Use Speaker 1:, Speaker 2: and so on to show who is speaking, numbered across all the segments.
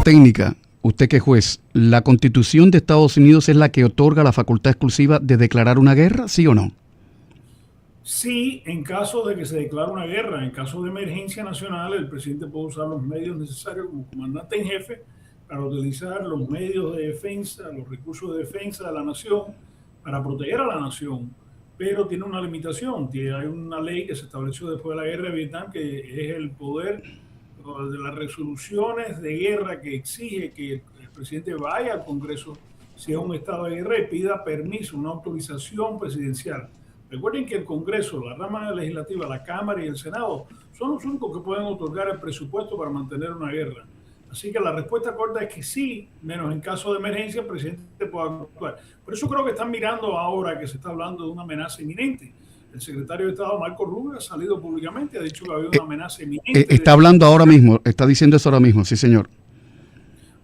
Speaker 1: técnica, usted que es juez, ¿la Constitución de Estados Unidos es la que otorga la facultad exclusiva de declarar una guerra, sí o no?
Speaker 2: Sí, en caso de que se declare una guerra, en caso de emergencia nacional, el presidente puede usar los medios necesarios como comandante en jefe para utilizar los medios de defensa, los recursos de defensa de la nación para proteger a la nación. Pero tiene una limitación, hay una ley que se estableció después de la guerra de Vietnam que es el poder de las resoluciones de guerra que exige que el presidente vaya al Congreso si es un estado de guerra y pida permiso, una autorización presidencial. Recuerden que el Congreso, la rama legislativa, la Cámara y el Senado son los únicos que pueden otorgar el presupuesto para mantener una guerra. Así que la respuesta corta es que sí, menos en caso de emergencia el presidente puede actuar. Por eso creo que están mirando ahora que se está hablando de una amenaza inminente. El secretario de Estado, Marco Rubio, ha salido públicamente, ha dicho que había una amenaza inminente.
Speaker 1: Está hablando ahora mismo, está diciendo eso ahora mismo, sí señor.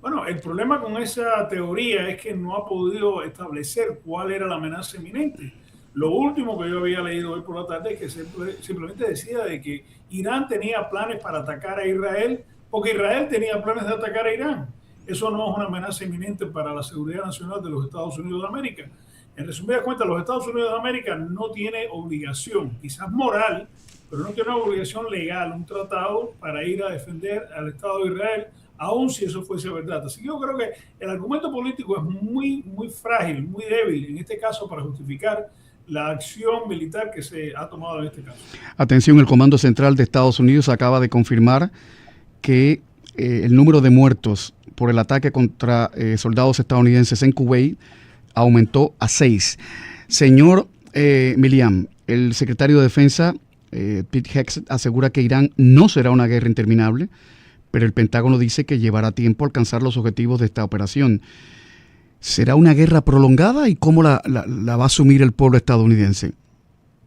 Speaker 2: Bueno, el problema con esa teoría es que no ha podido establecer cuál era la amenaza inminente. Lo último que yo había leído hoy por la tarde es que simplemente decía de que Irán tenía planes para atacar a Israel porque Israel tenía planes de atacar a Irán. Eso no es una amenaza inminente para la seguridad nacional de los Estados Unidos de América. En resumidas cuentas, los Estados Unidos de América no tiene obligación, quizás moral, pero no tiene una obligación legal, un tratado para ir a defender al Estado de Israel, aun si eso fuese verdad. Así que yo creo que el argumento político es muy frágil, muy débil en este caso para justificar la acción militar que se ha tomado en este caso.
Speaker 1: Atención, el Comando Central de Estados Unidos acaba de confirmar que el número de muertos por el ataque contra soldados estadounidenses en Kuwait aumentó a 6. Señor Milian, el secretario de Defensa, Pete Hegseth, asegura que Irán no será una guerra interminable, pero el Pentágono dice que llevará tiempo alcanzar los objetivos de esta operación. ¿Será una guerra prolongada y cómo la va a asumir el pueblo estadounidense?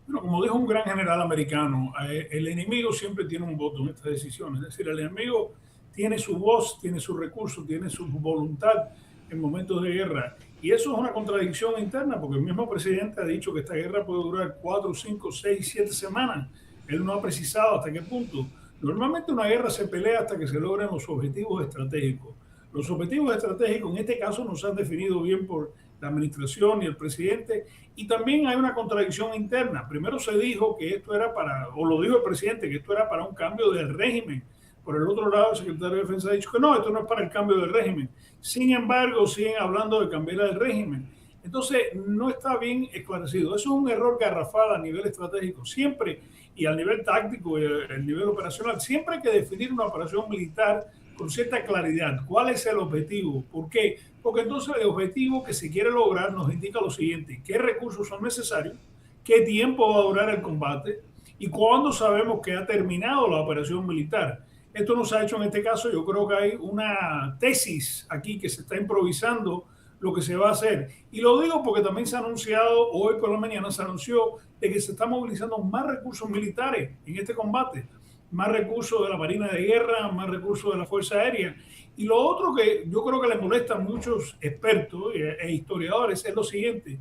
Speaker 2: Bueno, como dijo un gran general americano, el enemigo siempre tiene un voto en estas decisiones. Es decir, el enemigo tiene su voz, tiene sus recursos, tiene su voluntad en momentos de guerra. Y eso es una contradicción interna, porque el mismo presidente ha dicho que esta guerra puede durar 4, 5, 6, 7 semanas. Él no ha precisado hasta qué punto. Normalmente una guerra se pelea hasta que se logren los objetivos estratégicos. Los objetivos estratégicos en este caso no se han definido bien por la administración y el presidente, y también hay una contradicción interna. Primero se dijo que esto era para, o lo dijo el presidente, que esto era para un cambio del régimen. Por el otro lado, el secretario de Defensa ha dicho que no, esto no es para el cambio del régimen. Sin embargo, siguen hablando de cambiar el régimen. Entonces, no está bien esclarecido. Eso es un error garrafal a nivel estratégico. Siempre, y a nivel táctico y a nivel operacional, siempre hay que definir una operación militar con cierta claridad. ¿Cuál es el objetivo? ¿Por qué? Porque entonces el objetivo que se quiere lograr nos indica lo siguiente: qué recursos son necesarios, qué tiempo va a durar el combate y cuándo sabemos que ha terminado la operación militar. Esto no se ha hecho en este caso. Yo creo que hay una tesis aquí que se está improvisando lo que se va a hacer. Y lo digo porque también se ha anunciado, hoy por la mañana se anunció de que se están movilizando más recursos militares en este combate. Más recursos de la Marina de Guerra, más recursos de la Fuerza Aérea. Y lo otro que yo creo que le molesta a muchos expertos e historiadores es lo siguiente: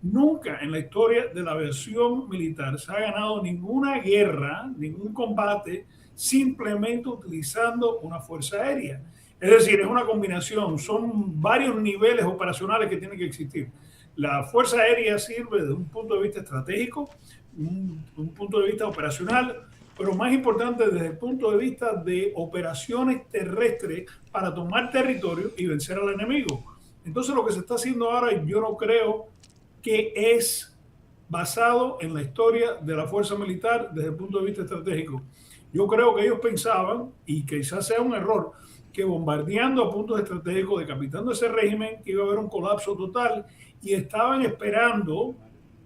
Speaker 2: nunca en la historia de la aviación militar se ha ganado ninguna guerra, ningún combate, simplemente utilizando una Fuerza Aérea. Es decir, es una combinación, son varios niveles operacionales que tienen que existir. La Fuerza Aérea sirve desde un punto de vista estratégico, un punto de vista operacional, pero más importante desde el punto de vista de operaciones terrestres para tomar territorio y vencer al enemigo. Entonces lo que se está haciendo ahora, yo no creo que es basado en la historia de la fuerza militar desde el punto de vista estratégico. Yo creo que ellos pensaban, y quizás sea un error, que bombardeando a puntos estratégicos, decapitando ese régimen, que iba a haber un colapso total, y estaban esperando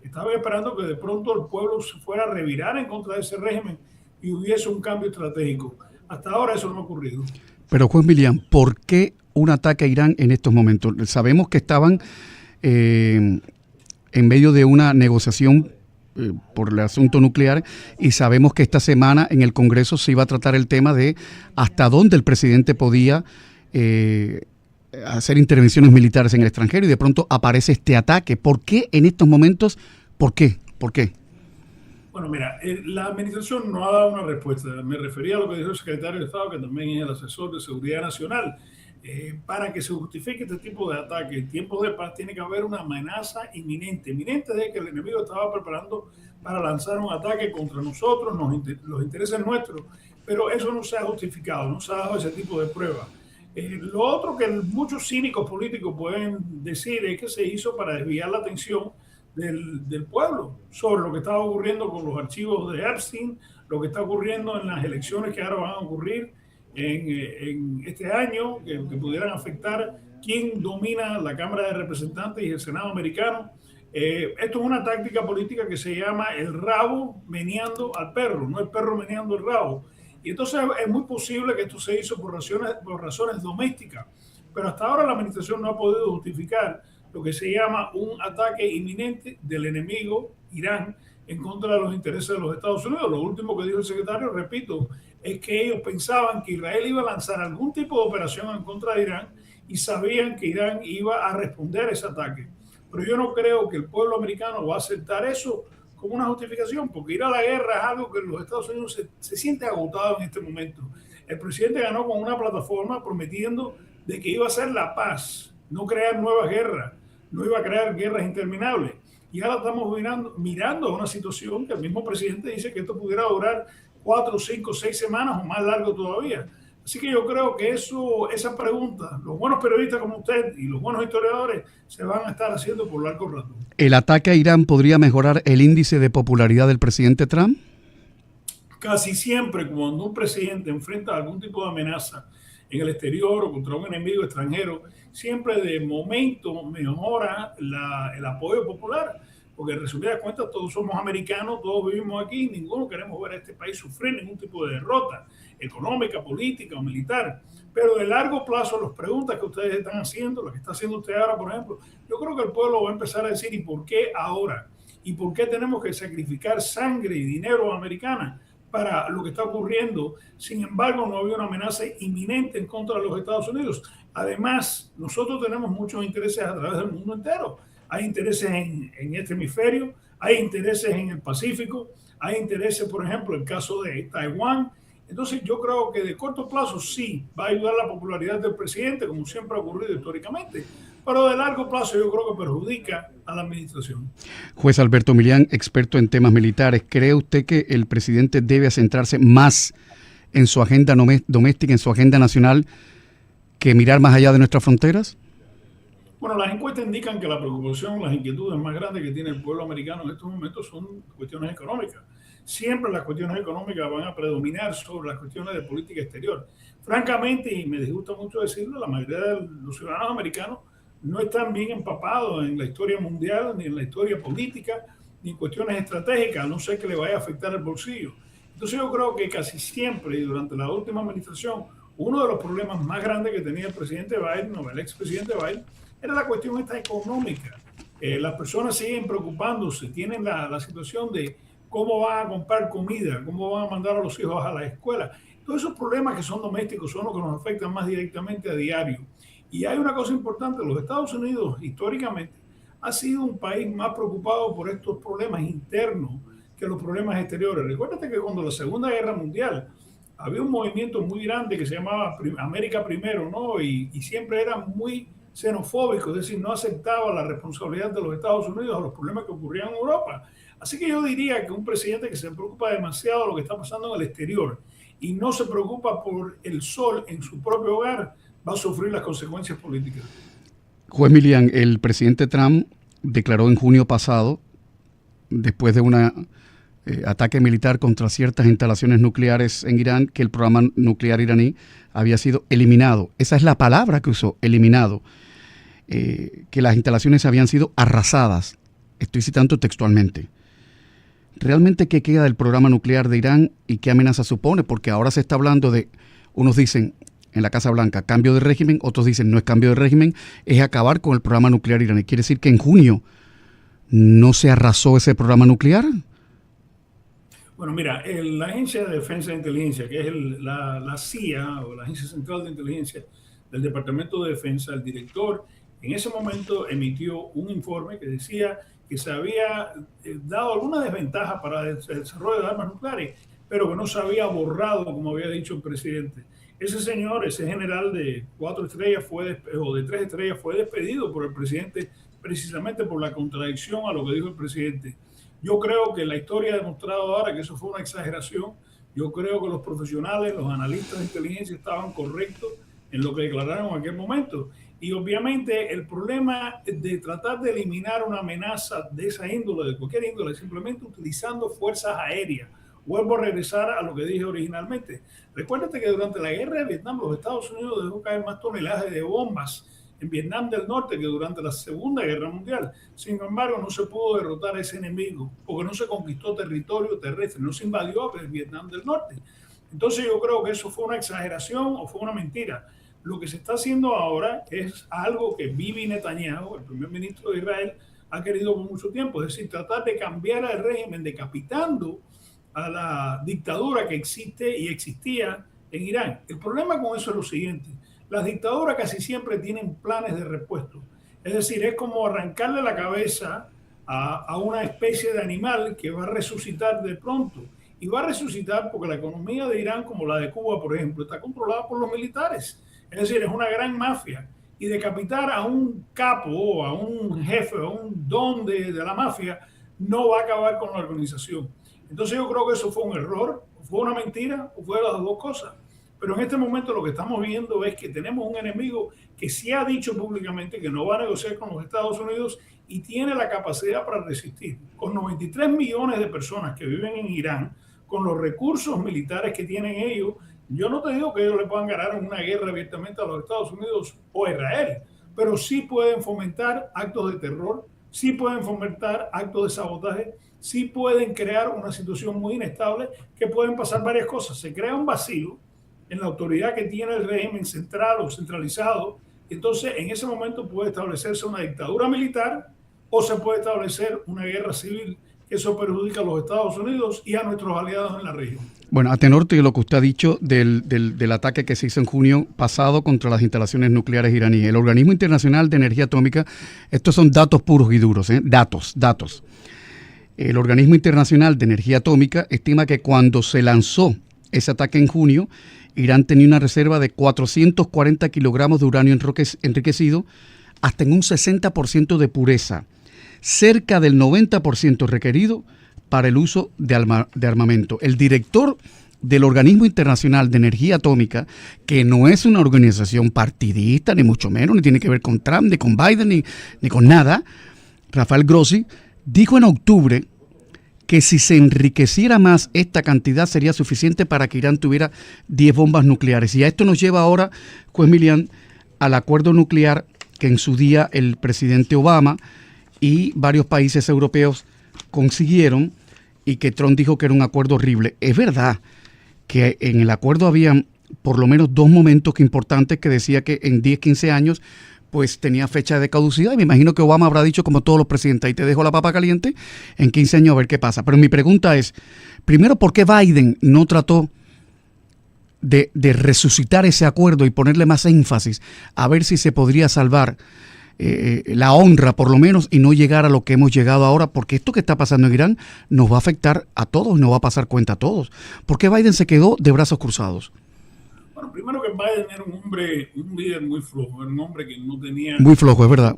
Speaker 2: que de pronto el pueblo se fuera a revirar en contra de ese régimen y hubiese un cambio estratégico. Hasta ahora eso no ha ocurrido.
Speaker 1: Pero juez Milian, ¿por qué un ataque a Irán en estos momentos? Sabemos que estaban en medio de una negociación por el asunto nuclear, y sabemos que esta semana en el Congreso se iba a tratar el tema de hasta dónde el presidente podía hacer intervenciones militares en el extranjero, y de pronto aparece este ataque. ¿Por qué en estos momentos? ¿Por qué?
Speaker 2: Bueno, mira, la administración no ha dado una respuesta. Me refería a lo que dijo el secretario de Estado, que también es el asesor de Seguridad Nacional. para que se justifique este tipo de ataque, en tiempos de paz, tiene que haber una amenaza inminente, inminente de que el enemigo estaba preparando para lanzar un ataque contra nosotros, los intereses nuestros, pero eso no se ha justificado, no se ha dado ese tipo de pruebas. Lo otro que muchos cínicos políticos pueden decir es que se hizo para desviar la atención del pueblo sobre lo que estaba ocurriendo con los archivos de Epstein, lo que está ocurriendo en las elecciones que ahora van a ocurrir en este año, que pudieran afectar quién domina la Cámara de Representantes y el Senado americano. Esto es una táctica política que se llama el rabo meneando al perro, no el perro meneando el rabo. Y entonces es muy posible que esto se hizo por razones domésticas, pero hasta ahora la administración no ha podido justificar lo que se llama un ataque inminente del enemigo, Irán, en contra de los intereses de los Estados Unidos. Lo último que dijo el secretario, repito, es que ellos pensaban que Israel iba a lanzar algún tipo de operación en contra de Irán y sabían que Irán iba a responder a ese ataque. Pero yo no creo que el pueblo americano va a aceptar eso como una justificación, porque ir a la guerra es algo que los Estados Unidos se siente agotado en este momento. El presidente ganó con una plataforma prometiendo de que iba a hacer la paz, no crear nuevas guerras, no iba a crear guerras interminables. Y ahora estamos mirando a una situación que el mismo presidente dice que esto pudiera durar 4, 5, 6 semanas o más largo todavía. Así que yo creo que esa pregunta, los buenos periodistas como usted y los buenos historiadores se van a estar haciendo por largo rato.
Speaker 1: ¿El ataque a Irán podría mejorar el índice de popularidad del presidente Trump?
Speaker 2: Casi siempre cuando un presidente enfrenta algún tipo de amenaza en el exterior o contra un enemigo extranjero, siempre de momento mejora el apoyo popular, porque en resumida cuentas todos somos americanos, todos vivimos aquí, ninguno queremos ver a este país sufrir ningún tipo de derrota económica, política o militar. Pero de largo plazo, las preguntas que ustedes están haciendo, las que está haciendo usted ahora, por ejemplo, yo creo que el pueblo va a empezar a decir, ¿y por qué ahora? ¿Y por qué tenemos que sacrificar sangre y dinero americana para lo que está ocurriendo? Sin embargo, no había una amenaza inminente en contra de los Estados Unidos. Además, nosotros tenemos muchos intereses a través del mundo entero. Hay intereses en este hemisferio, hay intereses en el Pacífico, hay intereses, por ejemplo, en el caso de Taiwán. Entonces yo creo que de corto plazo sí va a ayudar la popularidad del presidente, como siempre ha ocurrido históricamente, pero de largo plazo yo creo que perjudica a la administración.
Speaker 1: Juez Alberto Milián, experto en temas militares, ¿cree usted que el presidente debe centrarse más en su agenda doméstica, en su agenda nacional, que mirar más allá de nuestras fronteras?
Speaker 2: Bueno, las encuestas indican que la preocupación, las inquietudes más grandes que tiene el pueblo americano en estos momentos son cuestiones económicas. Siempre las cuestiones económicas van a predominar sobre las cuestiones de política exterior. Francamente, y me disgusta mucho decirlo, la mayoría de los ciudadanos americanos no están bien empapados en la historia mundial, ni en la historia política, ni en cuestiones estratégicas, a no ser que le vaya a afectar el bolsillo. Entonces yo creo que casi siempre y durante la última administración, uno de los problemas más grandes que tenía el presidente Biden o el expresidente Biden era la cuestión esta económica. Las personas siguen preocupándose, tienen la situación de cómo van a comprar comida, cómo van a mandar a los hijos a la escuela. Todos esos problemas que son domésticos son los que nos afectan más directamente a diario. Y hay una cosa importante, los Estados Unidos históricamente ha sido un país más preocupado por estos problemas internos que los problemas exteriores. Recuérdate que cuando la Segunda Guerra Mundial había un movimiento muy grande que se llamaba América Primero, ¿no? Y siempre era muy xenofóbico, es decir, no aceptaba la responsabilidad de los Estados Unidos a los problemas que ocurrían en Europa. Así que yo diría que un presidente que se preocupa demasiado de lo que está pasando en el exterior y no se preocupa por el sol en su propio hogar, va a sufrir las consecuencias políticas.
Speaker 1: Juez Milián, el presidente Trump declaró en junio pasado, después de un ataque militar contra ciertas instalaciones nucleares en Irán, que el programa nuclear iraní había sido eliminado. Esa es la palabra que usó, eliminado. Que las instalaciones habían sido arrasadas. Estoy citando textualmente. ¿Realmente qué queda del programa nuclear de Irán y qué amenaza supone? Porque ahora se está hablando de, unos dicen en la Casa Blanca, cambio de régimen, otros dicen no es cambio de régimen, es acabar con el programa nuclear iraní. ¿Quiere decir que en junio no se arrasó ese programa nuclear?
Speaker 2: Bueno, mira, la Agencia de Defensa de Inteligencia, que es la CIA o la Agencia Central de Inteligencia del Departamento de Defensa, el director en ese momento emitió un informe que decía que se había dado alguna desventaja para el desarrollo de armas nucleares, pero que no se había borrado, como había dicho el presidente. Ese señor, ese general de 4 estrellas o de 3 estrellas fue despedido por el presidente precisamente por la contradicción a lo que dijo el presidente. Yo creo que la historia ha demostrado ahora que eso fue una exageración. Yo creo que los profesionales, los analistas de inteligencia estaban correctos en lo que declararon en aquel momento. Y obviamente el problema de tratar de eliminar una amenaza de esa índole, de cualquier índole, simplemente utilizando fuerzas aéreas. Vuelvo a regresar a lo que dije originalmente. Recuérdate que durante la guerra de Vietnam los Estados Unidos dejó caer más tonelaje de bombas en Vietnam del Norte que durante la Segunda Guerra Mundial. Sin embargo, no se pudo derrotar a ese enemigo porque no se conquistó territorio terrestre, no se invadió el Vietnam del Norte. Entonces yo creo que eso fue una exageración o fue una mentira. Lo que se está haciendo ahora es algo que Bibi Netanyahu, el primer ministro de Israel, ha querido por mucho tiempo, es decir, tratar de cambiar el régimen decapitando a la dictadura que existe y existía en Irán. El problema con eso es lo siguiente: las dictaduras casi siempre tienen planes de repuesto. Es decir, es como arrancarle la cabeza a una especie de animal que va a resucitar de pronto. Y va a resucitar porque la economía de Irán, como la de Cuba, por ejemplo, está controlada por los militares. Es decir, es una gran mafia. Y decapitar a un capo, a un jefe, a un don de la mafia, no va a acabar con la organización. Entonces yo creo que eso fue un error, fue una mentira, o fue las dos cosas. Pero en este momento lo que estamos viendo es que tenemos un enemigo que sí ha dicho públicamente que no va a negociar con los Estados Unidos y tiene la capacidad para resistir. Con 93 millones de personas que viven en Irán, con los recursos militares que tienen ellos, yo no te digo que ellos le puedan ganar en una guerra abiertamente a los Estados Unidos o a Israel, pero sí pueden fomentar actos de terror, sí pueden fomentar actos de sabotaje, sí pueden crear una situación muy inestable que pueden pasar varias cosas. Se crea un vacío en la autoridad que tiene el régimen central o centralizado. Entonces, en ese momento puede establecerse una dictadura militar o se puede establecer una guerra civil, que eso perjudica a los Estados Unidos y a nuestros aliados en la región.
Speaker 1: Bueno, a tenor de lo que usted ha dicho del ataque que se hizo en junio pasado contra las instalaciones nucleares iraníes, el Organismo Internacional de Energía Atómica, estos son datos puros y duros, datos. El Organismo Internacional de Energía Atómica estima que cuando se lanzó ese ataque en junio, Irán tenía una reserva de 440 kilogramos de uranio enriquecido hasta en un 60% de pureza, cerca del 90% requerido para el uso de armamento. El director del Organismo Internacional de Energía Atómica, que no es una organización partidista, ni mucho menos, ni tiene que ver con Trump, ni con Biden, ni con nada, Rafael Grossi, dijo en octubre que si se enriqueciera más esta cantidad sería suficiente para que Irán tuviera 10 bombas nucleares. Y a esto nos lleva ahora, juez Milian, al acuerdo nuclear que en su día el presidente Obama y varios países europeos consiguieron y que Trump dijo que era un acuerdo horrible. Es verdad que en el acuerdo habían por lo menos dos momentos importantes que decía que en 10, 15 años pues tenía fecha de caducidad, y me imagino que Obama habrá dicho, como todos los presidentes, ahí te dejo la papa caliente, en 15 años a ver qué pasa. Pero mi pregunta es, primero, ¿por qué Biden no trató de resucitar ese acuerdo y ponerle más énfasis a ver si se podría salvar la honra, por lo menos, y no llegar a lo que hemos llegado ahora? Porque esto que está pasando en Irán nos va a afectar a todos, nos va a pasar cuenta a todos. ¿Por qué Biden se quedó de brazos cruzados?
Speaker 2: Bueno, primero que Biden era un líder muy flojo, era un hombre que no tenía...
Speaker 1: Muy flojo, es verdad.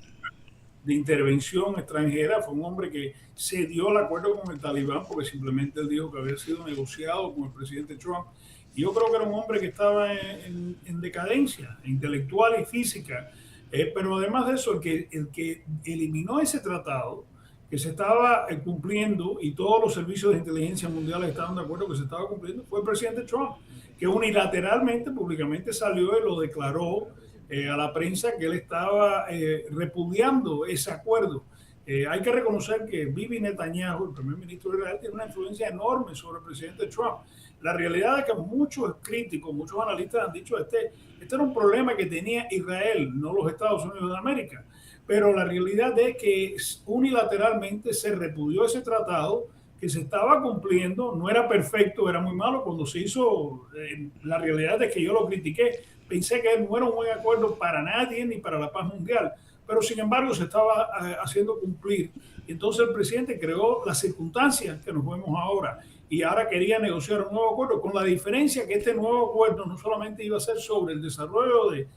Speaker 2: De intervención extranjera, fue un hombre que se dio el acuerdo con el Talibán porque simplemente él dijo que había sido negociado con el presidente Trump. Y yo creo que era un hombre que estaba en decadencia intelectual y física. Pero además de eso, el que eliminó ese tratado, que se estaba cumpliendo, y todos los servicios de inteligencia mundiales estaban de acuerdo que se estaba cumpliendo, fue el presidente Trump, que unilateralmente, públicamente salió y lo declaró a la prensa que él estaba repudiando ese acuerdo. Hay que reconocer que Bibi Netanyahu, el primer ministro de Israel, tiene una influencia enorme sobre el presidente Trump. La realidad es que muchos críticos, muchos analistas han dicho este era un problema que tenía Israel, no los Estados Unidos de América. Pero la realidad es que unilateralmente se repudió ese tratado que se estaba cumpliendo, no era perfecto, era muy malo cuando se hizo. La realidad es que yo lo critiqué, pensé que no era un buen acuerdo para nadie ni para la paz mundial, pero sin embargo se estaba haciendo cumplir. Y entonces el presidente creó las circunstancias que nos vemos ahora. Y ahora quería negociar un nuevo acuerdo, con la diferencia que este nuevo acuerdo no solamente iba a ser sobre el desarrollo de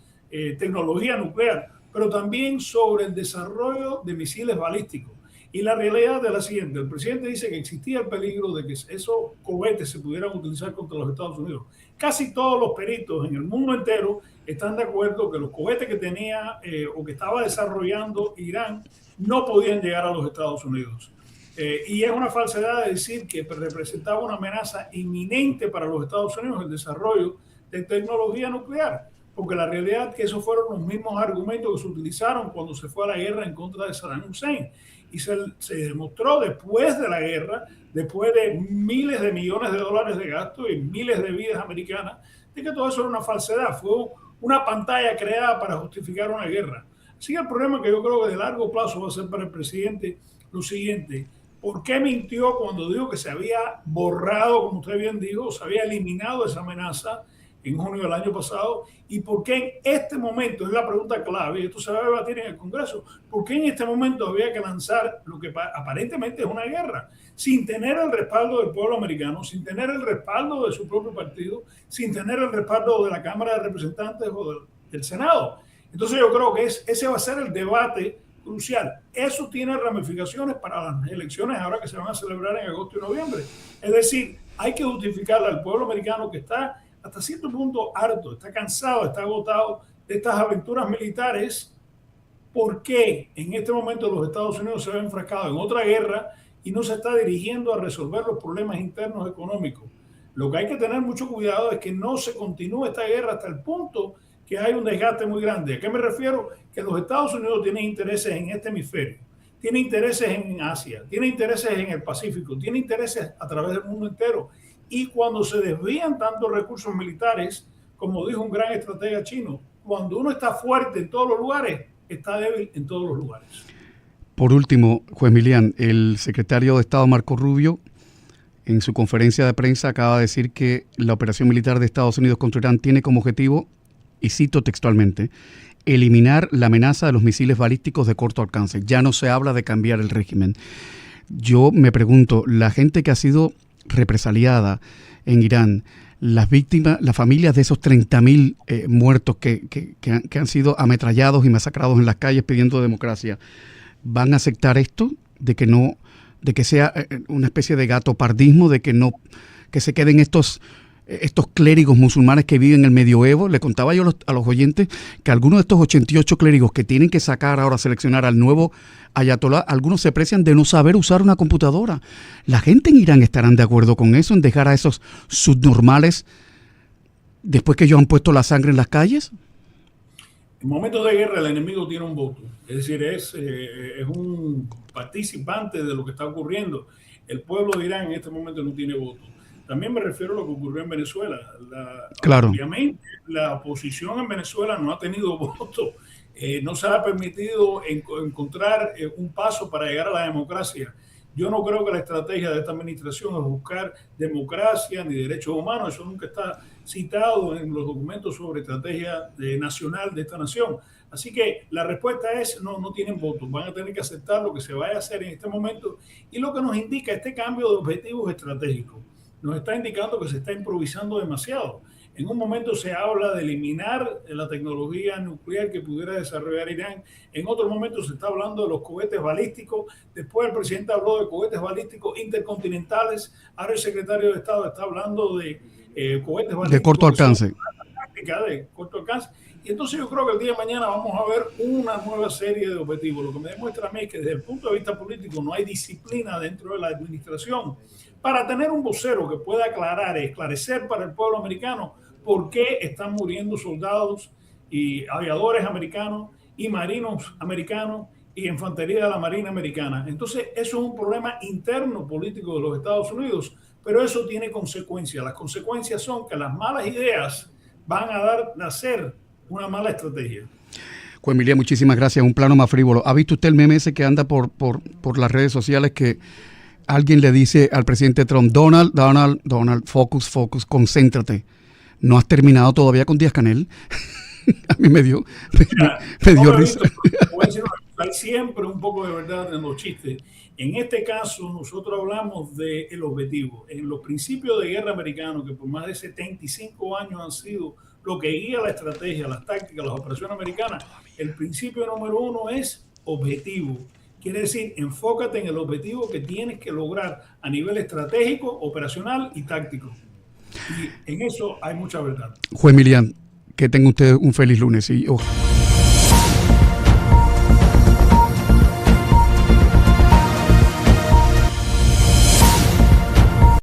Speaker 2: tecnología nuclear, pero también sobre el desarrollo de misiles balísticos. Y la realidad es la siguiente: el presidente dice que existía el peligro de que esos cohetes se pudieran utilizar contra los Estados Unidos. Casi todos los peritos en el mundo entero están de acuerdo que los cohetes que tenía o que estaba desarrollando Irán no podían llegar a los Estados Unidos. Y es una falsedad decir que representaba una amenaza inminente para los Estados Unidos el desarrollo de tecnología nuclear, porque la realidad es que esos fueron los mismos argumentos que se utilizaron cuando se fue a la guerra en contra de Saddam Hussein. Y se demostró después de la guerra, después de miles de millones de dólares de gasto y miles de vidas americanas, de que todo eso era una falsedad, fue una pantalla creada para justificar una guerra. Así que el problema que yo creo que de largo plazo va a ser para el presidente lo siguiente: ¿por qué mintió cuando dijo que se había borrado, como usted bien dijo, se había eliminado esa amenaza en junio del año pasado? ¿Y por qué en este momento, es la pregunta clave, y esto se va a debatir en el Congreso, por qué en este momento había que lanzar lo que aparentemente es una guerra, sin tener el respaldo del pueblo americano, sin tener el respaldo de su propio partido, sin tener el respaldo de la Cámara de Representantes o del Senado? Entonces yo creo que ese va a ser el debate crucial. Eso tiene ramificaciones para las elecciones ahora que se van a celebrar en agosto y noviembre. Es decir, hay que justificarle al pueblo americano que está hasta cierto punto harto, está cansado, está agotado de estas aventuras militares, por qué en este momento los Estados Unidos se ven enfrascados en otra guerra y no se está dirigiendo a resolver los problemas internos económicos. Lo que hay que tener mucho cuidado es que no se continúe esta guerra hasta el punto que hay un desgaste muy grande. ¿A qué me refiero? Que los Estados Unidos tienen intereses en este hemisferio, tienen intereses en Asia, tienen intereses en el Pacífico, tienen intereses a través del mundo entero. Y cuando se desvían tantos recursos militares, como dijo un gran estratega chino, cuando uno está fuerte en todos los lugares, está débil en todos los lugares.
Speaker 1: Por último, juez Milián, el secretario de Estado Marco Rubio, en su conferencia de prensa, acaba de decir que la operación militar de Estados Unidos contra Irán tiene como objetivo, y cito textualmente, eliminar la amenaza de los misiles balísticos de corto alcance. Ya no se habla de cambiar el régimen. Yo me pregunto, la gente que ha sido represaliada en Irán, las víctimas, las familias de esos 30.000 muertos que han sido ametrallados y masacrados en las calles pidiendo democracia, ¿van a aceptar esto? De que sea una especie de gatopardismo, de que se queden estos clérigos musulmanes que viven en el medioevo. Le contaba yo a los oyentes que algunos de estos 88 clérigos que tienen que seleccionar al nuevo ayatolá, algunos se precian de no saber usar una computadora. ¿La gente en Irán estarán de acuerdo con eso, en dejar a esos subnormales después que ellos han puesto la sangre en las calles?
Speaker 2: En momentos de guerra el enemigo tiene un voto, es decir, es un participante de lo que está ocurriendo. El pueblo de Irán en este momento no tiene voto. También me refiero a lo que ocurrió en Venezuela. Claro. Obviamente, la oposición en Venezuela no ha tenido voto. No se ha permitido encontrar un paso para llegar a la democracia. Yo no creo que la estrategia de esta administración es buscar democracia ni derechos humanos. Eso nunca está citado en los documentos sobre estrategia nacional de esta nación. Así que la respuesta es no tienen voto. Van a tener que aceptar lo que se vaya a hacer en este momento. Y lo que nos indica este cambio de objetivos estratégicos nos está indicando que se está improvisando demasiado. En un momento se habla de eliminar la tecnología nuclear que pudiera desarrollar Irán. En otro momento se está hablando de los cohetes balísticos. Después el presidente habló de cohetes balísticos intercontinentales. Ahora el secretario de Estado está hablando de cohetes balísticos
Speaker 1: de corto alcance.
Speaker 2: De corto alcance. Y entonces yo creo que el día de mañana vamos a ver una nueva serie de objetivos. Lo que me demuestra a mí es que desde el punto de vista político no hay disciplina dentro de la administración para tener un vocero que pueda aclarar y esclarecer para el pueblo americano por qué están muriendo soldados y aviadores americanos y marinos americanos y infantería de la Marina Americana. Entonces eso es un problema interno político de los Estados Unidos, pero eso tiene consecuencias. Las consecuencias son que las malas ideas van a dar nacer una mala estrategia.
Speaker 1: Juan Milián, muchísimas gracias. Un plano más frívolo. ¿Ha visto usted el meme ese que anda por las redes sociales que alguien le dice al presidente Trump, Donald, focus, concéntrate? ¿No has terminado todavía con Díaz-Canel? A mí me dio risa.
Speaker 2: hay siempre un poco de verdad en los chistes. En este caso, nosotros hablamos del objetivo. En los principios de guerra americanos, que por más de 75 años han sido lo que guía la estrategia, las tácticas, las operaciones americanas, el principio número uno es objetivo. Quiere decir, enfócate en el objetivo que tienes que lograr a nivel estratégico, operacional y táctico. Y en eso hay mucha verdad.
Speaker 1: Juez Milián, que tenga usted un feliz lunes y